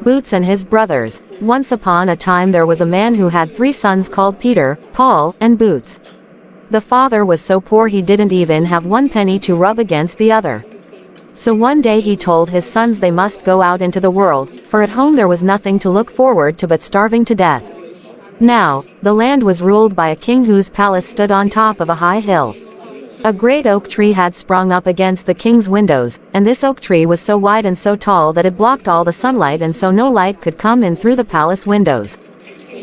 Boots and his brothers. Once upon a time there was a man who had 3 sons called Peter, Paul, and Boots. The father was so poor he didn't even have 1 penny to rub against the other. So one day he told his sons they must go out into the world, for at home there was nothing to look forward to but starving to death. Now, the land was ruled by a king whose palace stood on top of a high hill. A great oak tree had sprung up against the king's windows, and this oak tree was so wide and so tall that it blocked all the sunlight, and so no light could come in through the palace windows.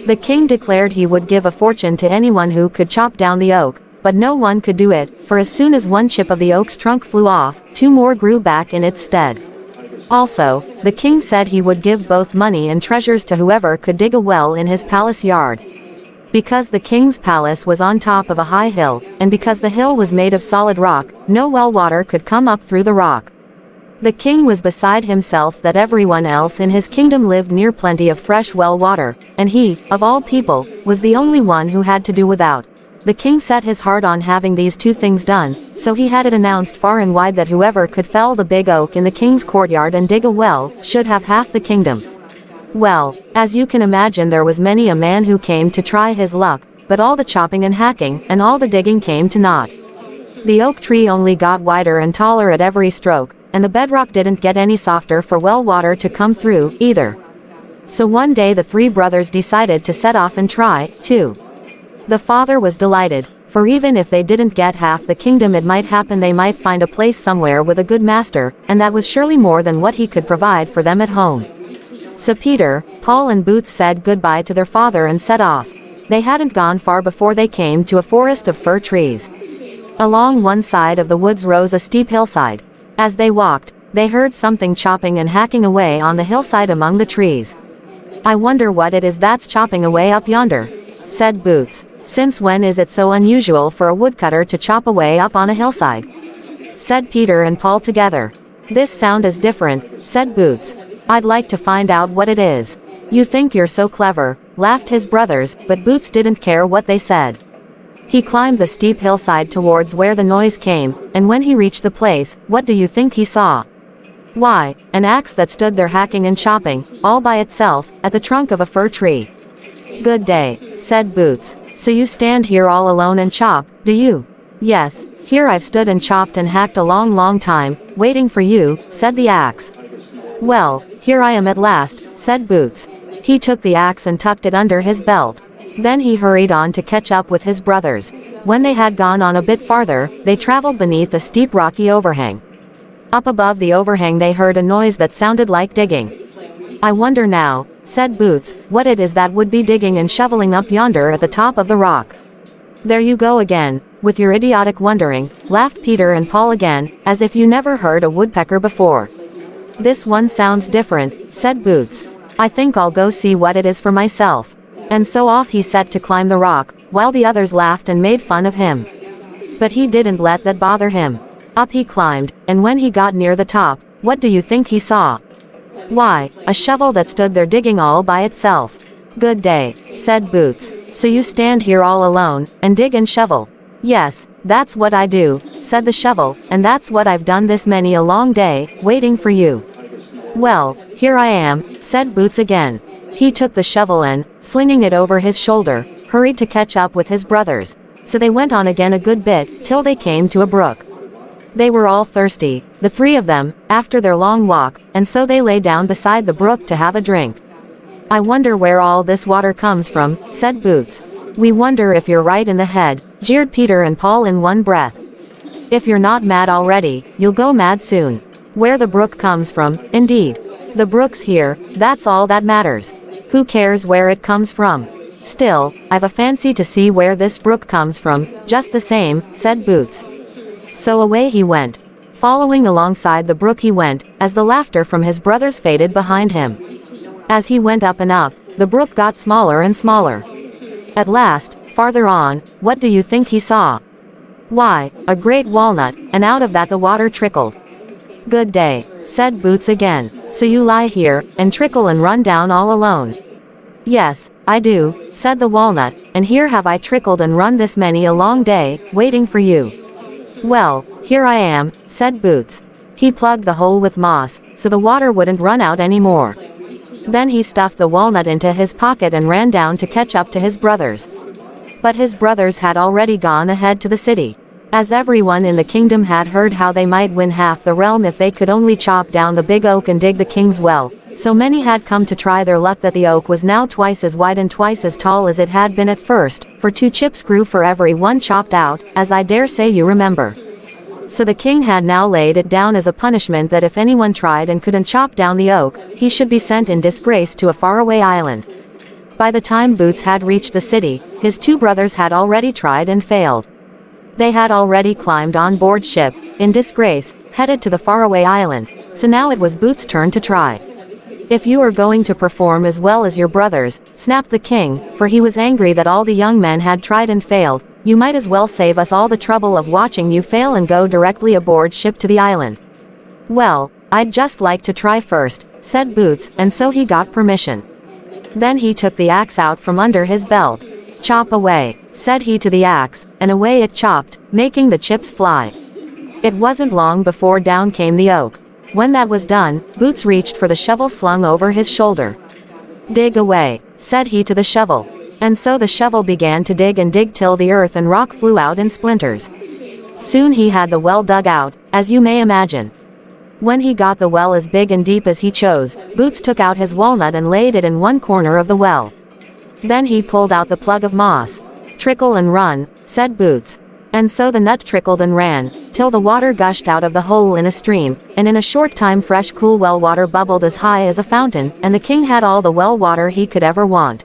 The king declared he would give a fortune to anyone who could chop down the oak, but no one could do it, for as soon as 1 chip of the oak's trunk flew off, 2 more grew back in its stead. Also, the king said he would give both money and treasures to whoever could dig a well in his palace yard. Because the king's palace was on top of a high hill, and because the hill was made of solid rock, no well water could come up through the rock. The king was beside himself that everyone else in his kingdom lived near plenty of fresh well water, and he, of all people, was the only one who had to do without. The king set his heart on having these 2 things done, so he had it announced far and wide that whoever could fell the big oak in the king's courtyard and dig a well, should have half the kingdom. Well, as you can imagine, there was many a man who came to try his luck, but all the chopping and hacking, and all the digging came to naught. The oak tree only got wider and taller at every stroke, and the bedrock didn't get any softer for well water to come through, either. So one day the 3 brothers decided to set off and try, too. The father was delighted, for even if they didn't get half the kingdom, it might happen they might find a place somewhere with a good master, and that was surely more than what he could provide for them at home. So Peter, Paul and Boots said goodbye to their father and set off. They hadn't gone far before they came to a forest of fir trees. Along one side of the woods rose a steep hillside. As they walked, they heard something chopping and hacking away on the hillside among the trees. "I wonder what it is that's chopping away up yonder," said Boots. "Since when is it so unusual for a woodcutter to chop away up on a hillside?" said Peter and Paul together. "This sound is different," said Boots. "I'd like to find out what it is." "You think you're so clever," laughed his brothers, but Boots didn't care what they said. He climbed the steep hillside towards where the noise came, and when he reached the place, what do you think he saw? Why, an axe that stood there hacking and chopping, all by itself, at the trunk of a fir tree. "Good day," said Boots. "So you stand here all alone and chop, do you?" "Yes, here I've stood and chopped and hacked a long time, waiting for you," said the axe. "Well, here I am at last," said Boots. He took the axe and tucked it under his belt. Then he hurried on to catch up with his brothers. When they had gone on a bit farther, they traveled beneath a steep rocky overhang. Up above the overhang they heard a noise that sounded like digging. "I wonder now," said Boots, "what it is that would be digging and shoveling up yonder at the top of the rock." "There you go again, with your idiotic wondering," laughed Peter and Paul again, "as if you never heard a woodpecker before." "This one sounds different," said Boots. "I think I'll go see what it is for myself." And so off he set to climb the rock, while the others laughed and made fun of him. But he didn't let that bother him. Up he climbed, and when he got near the top, what do you think he saw? Why, a shovel that stood there digging all by itself. "Good day," said Boots. "So you stand here all alone, and dig and shovel?" "Yes, that's what I do," said the shovel, "and that's what I've done this many a long day, waiting for you." "Well, here I am," said Boots again. He took the shovel and, slinging it over his shoulder, hurried to catch up with his brothers. So they went on again a good bit, till they came to a brook. They were all thirsty, the 3 of them, after their long walk, and so they lay down beside the brook to have a drink. "I wonder where all this water comes from," said Boots. "We wonder if you're right in the head," jeered Peter and Paul in one breath. "If you're not mad already, you'll go mad soon. Where the brook comes from, indeed. The brook's here, that's all that matters. Who cares where it comes from? Still, I've a fancy to see where this brook comes from, just the same," said Boots. So away he went. Following alongside the brook he went, as the laughter from his brothers faded behind him. As he went up and up, the brook got smaller and smaller. At last, farther on, what do you think he saw? Why, a great walnut, and out of that the water trickled. "Good day," said Boots again. "So you lie here, and trickle and run down all alone?" "Yes, I do," said the walnut, "and here have I trickled and run this many a long day, waiting for you." "Well, here I am," said Boots. He plugged the hole with moss, so the water wouldn't run out any more. Then he stuffed the walnut into his pocket and ran down to catch up to his brothers. But his brothers had already gone ahead to the city. As everyone in the kingdom had heard how they might win half the realm if they could only chop down the big oak and dig the king's well, so many had come to try their luck that the oak was now twice as wide and twice as tall as it had been at first, for 2 chips grew for every one chopped out, as I dare say you remember. So the king had now laid it down as a punishment that if anyone tried and couldn't chop down the oak, he should be sent in disgrace to a faraway island. By the time Boots had reached the city, his 2 brothers had already tried and failed. They had already climbed on board ship, in disgrace, headed to the faraway island, so now it was Boots' turn to try. If you are going to perform as well as your brothers, snapped the king, for he was angry that all the young men had tried and failed, you might as well save us all the trouble of watching you fail and go directly aboard ship to the island. Well, I'd just like to try first, said Boots, and so he got permission. Then he took the axe out from under his belt. Chop away, said he to the axe, and away it chopped, making the chips fly. It wasn't long before down came the oak. When that was done, Boots reached for the shovel slung over his shoulder. Dig away, said he to the shovel. And so the shovel began to dig and dig till the earth and rock flew out in splinters. Soon he had the well dug out, as you may imagine. When he got the well as big and deep as he chose, Boots took out his walnut and laid it in one corner of the well. Then he pulled out the plug of moss. Trickle and run, said Boots. And so the nut trickled and ran, till the water gushed out of the hole in a stream, and in a short time fresh cool well water bubbled as high as a fountain, and the king had all the well water he could ever want.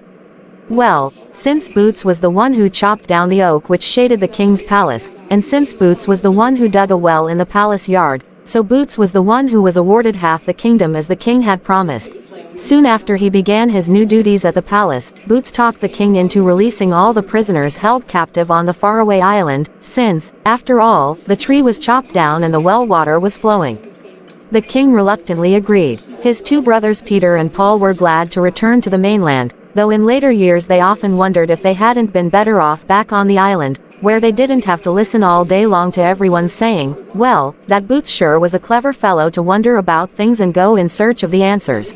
Well, since Boots was the one who chopped down the oak which shaded the king's palace, and since Boots was the one who dug a well in the palace yard, so Boots was the one who was awarded half the kingdom as the king had promised. Soon after he began his new duties at the palace, Boots talked the king into releasing all the prisoners held captive on the faraway island, since, after all, the tree was chopped down and the well water was flowing. The king reluctantly agreed. His 2 brothers Peter and Paul were glad to return to the mainland, though in later years they often wondered if they hadn't been better off back on the island, where they didn't have to listen all day long to everyone saying, well, that Boots sure was a clever fellow to wonder about things and go in search of the answers.